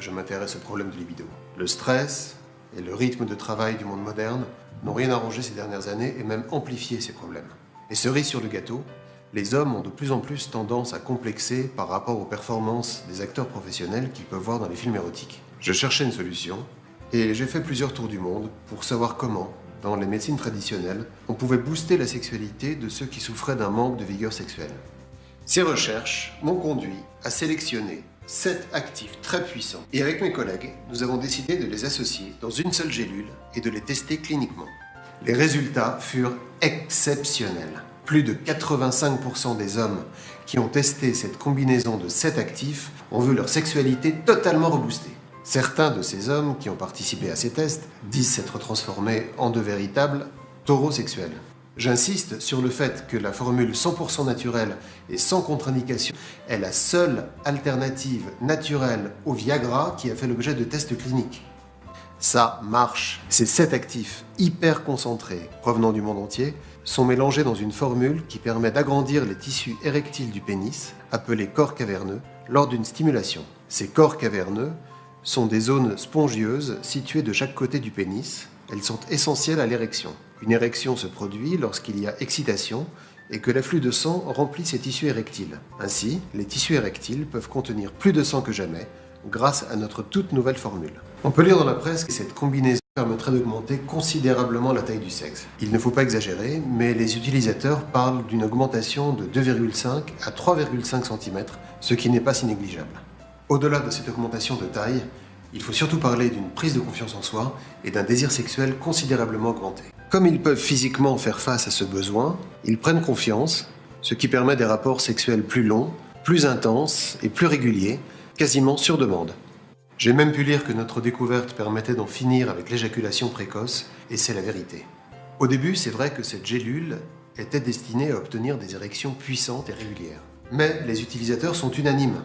je m'intéresse au problème de libido. Le stress et le rythme de travail du monde moderne n'ont rien arrangé ces dernières années et même amplifié ces problèmes. Et cerise sur le gâteau, les hommes ont de plus en plus tendance à complexer par rapport aux performances des acteurs professionnels qu'ils peuvent voir dans les films érotiques. Je cherchais une solution et j'ai fait plusieurs tours du monde pour savoir comment, dans les médecines traditionnelles, on pouvait booster la sexualité de ceux qui souffraient d'un manque de vigueur sexuelle. Ces recherches m'ont conduit à sélectionner 7 actifs très puissants. Et avec mes collègues, nous avons décidé de les associer dans une seule gélule et de les tester cliniquement. Les résultats furent exceptionnels. Plus de 85% des hommes qui ont testé cette combinaison de 7 actifs ont vu leur sexualité totalement reboostée. Certains de ces hommes qui ont participé à ces tests disent s'être transformés en de véritables taureaux sexuels. J'insiste sur le fait que la formule 100% naturelle et sans contre-indication est la seule alternative naturelle au Viagra qui a fait l'objet de tests cliniques. Ça marche. Ces 7 actifs hyper concentrés, provenant du monde entier, sont mélangés dans une formule qui permet d'agrandir les tissus érectiles du pénis, appelés corps caverneux, lors d'une stimulation. Ces corps caverneux sont des zones spongieuses situées de chaque côté du pénis. Elles sont essentielles à l'érection. Une érection se produit lorsqu'il y a excitation et que l'afflux de sang remplit ces tissus érectiles. Ainsi, les tissus érectiles peuvent contenir plus de sang que jamais grâce à notre toute nouvelle formule. On peut lire dans la presse que cette combinaison permettrait d'augmenter considérablement la taille du sexe. Il ne faut pas exagérer, mais les utilisateurs parlent d'une augmentation de 2,5 à 3,5 cm, ce qui n'est pas si négligeable. Au-delà de cette augmentation de taille, il faut surtout parler d'une prise de confiance en soi et d'un désir sexuel considérablement augmenté. Comme ils peuvent physiquement faire face à ce besoin, ils prennent confiance, ce qui permet des rapports sexuels plus longs, plus intenses et plus réguliers, quasiment sur demande. J'ai même pu lire que notre découverte permettait d'en finir avec l'éjaculation précoce, et c'est la vérité. Au début, c'est vrai que cette gélule était destinée à obtenir des érections puissantes et régulières. Mais les utilisateurs sont unanimes.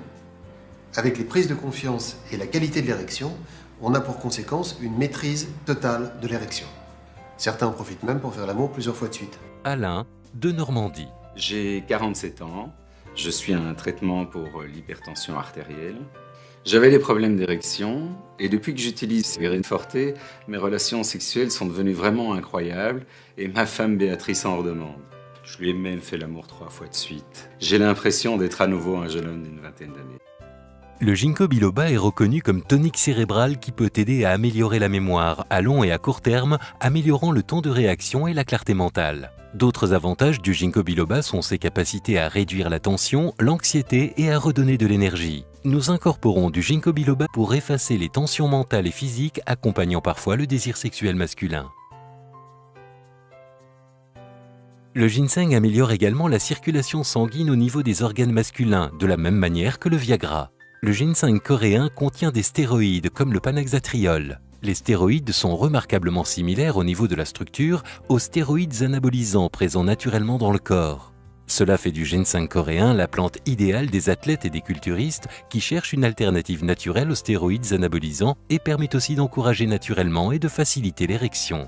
Avec les prises de confiance et la qualité de l'érection, on a pour conséquence une maîtrise totale de l'érection. Certains en profitent même pour faire l'amour plusieurs fois de suite. Alain, de Normandie. J'ai 47 ans, je suis à un traitement pour l'hypertension artérielle. J'avais des problèmes d'érection et depuis que j'utilise Verine Forte, mes relations sexuelles sont devenues vraiment incroyables et ma femme Béatrice en redemande. Je lui ai même fait l'amour 3 fois de suite. J'ai l'impression d'être à nouveau un jeune homme d'une vingtaine d'années. Le ginkgo biloba est reconnu comme tonique cérébral qui peut aider à améliorer la mémoire à long et à court terme, améliorant le temps de réaction et la clarté mentale. D'autres avantages du ginkgo biloba sont ses capacités à réduire la tension, l'anxiété et à redonner de l'énergie. Nous incorporons du ginkgo biloba pour effacer les tensions mentales et physiques, accompagnant parfois le désir sexuel masculin. Le ginseng améliore également la circulation sanguine au niveau des organes masculins, de la même manière que le Viagra. Le ginseng coréen contient des stéroïdes comme le panaxatriol. Les stéroïdes sont remarquablement similaires au niveau de la structure aux stéroïdes anabolisants présents naturellement dans le corps. Cela fait du ginseng coréen la plante idéale des athlètes et des culturistes qui cherchent une alternative naturelle aux stéroïdes anabolisants et permet aussi d'encourager naturellement et de faciliter l'érection.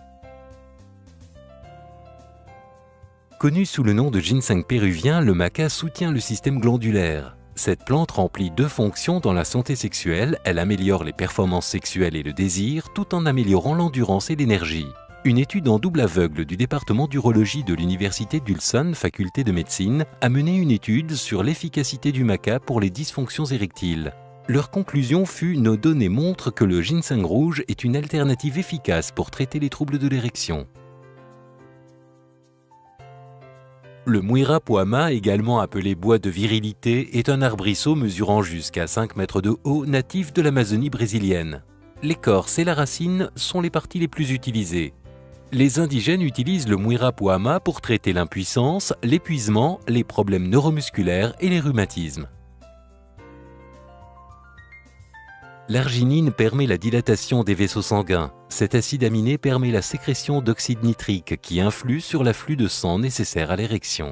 Connu sous le nom de ginseng péruvien, le maca soutient le système glandulaire. Cette plante remplit 2 fonctions dans la santé sexuelle, elle améliore les performances sexuelles et le désir, tout en améliorant l'endurance et l'énergie. Une étude en double aveugle du département d'urologie de l'université d'Ulsan, faculté de médecine, a mené une étude sur l'efficacité du maca pour les dysfonctions érectiles. Leur conclusion fut: nos données montrent que le ginseng rouge est une alternative efficace pour traiter les troubles de l'érection. Le Muira poama, également appelé bois de virilité, est un arbrisseau mesurant jusqu'à 5 mètres de haut, natif de l'Amazonie brésilienne. L'écorce et la racine sont les parties les plus utilisées. Les indigènes utilisent le Muira poama pour traiter l'impuissance, l'épuisement, les problèmes neuromusculaires et les rhumatismes. L'arginine permet la dilatation des vaisseaux sanguins. Cet acide aminé permet la sécrétion d'oxyde nitrique qui influe sur l'afflux de sang nécessaire à l'érection.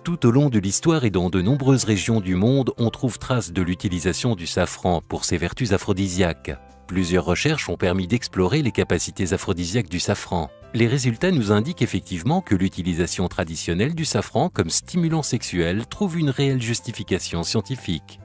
Tout au long de l'histoire et dans de nombreuses régions du monde, on trouve trace de l'utilisation du safran pour ses vertus aphrodisiaques. Plusieurs recherches ont permis d'explorer les capacités aphrodisiaques du safran. Les résultats nous indiquent effectivement que l'utilisation traditionnelle du safran comme stimulant sexuel trouve une réelle justification scientifique.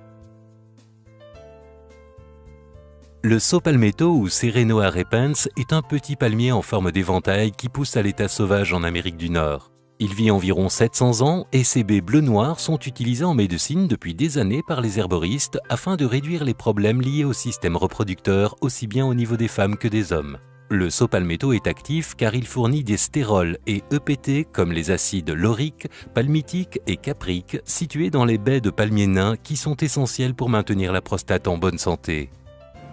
Le saut palmetto ou Serenoa repens est un petit palmier en forme d'éventail qui pousse à l'état sauvage en Amérique du Nord. Il vit environ 700 ans et ses baies bleu-noir sont utilisées en médecine depuis des années par les herboristes afin de réduire les problèmes liés au système reproducteur aussi bien au niveau des femmes que des hommes. Le saut palmetto est actif car il fournit des stérols et EPT comme les acides laurique, palmitique et caprique situés dans les baies de palmiers nains qui sont essentiels pour maintenir la prostate en bonne santé.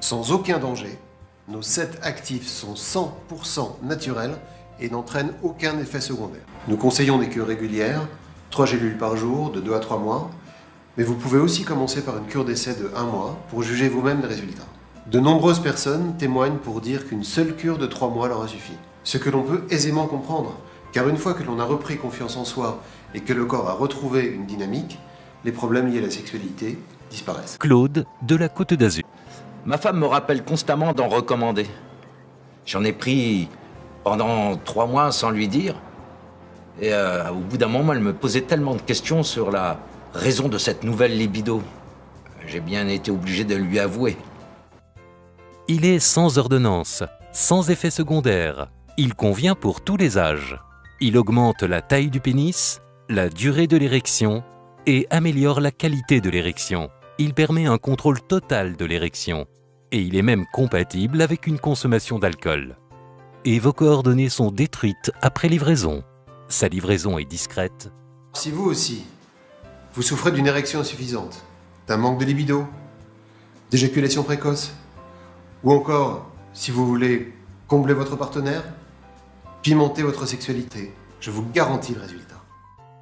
Sans aucun danger, nos 7 actifs sont 100% naturels et n'entraînent aucun effet secondaire. Nous conseillons des cures régulières, 3 gélules par jour, de 2 à 3 mois, mais vous pouvez aussi commencer par une cure d'essai de 1 mois pour juger vous-même des résultats. De nombreuses personnes témoignent pour dire qu'une seule cure de 3 mois leur a suffi. Ce que l'on peut aisément comprendre, car une fois que l'on a repris confiance en soi et que le corps a retrouvé une dynamique, les problèmes liés à la sexualité disparaissent. Claude de la Côte d'Azur. Ma femme me rappelle constamment d'en recommander. J'en ai pris pendant 3 mois sans lui dire. Et au bout d'un moment, elle me posait tellement de questions sur la raison de cette nouvelle libido. J'ai bien été obligé de lui avouer. Il est sans ordonnance, sans effet secondaire. Il convient pour tous les âges. Il augmente la taille du pénis, la durée de l'érection et améliore la qualité de l'érection. Il permet un contrôle total de l'érection. Et il est même compatible avec une consommation d'alcool. Et vos coordonnées sont détruites après livraison. Sa livraison est discrète. Si vous aussi, vous souffrez d'une érection insuffisante, d'un manque de libido, d'éjaculation précoce, ou encore, si vous voulez combler votre partenaire, pimenter votre sexualité, je vous garantis le résultat.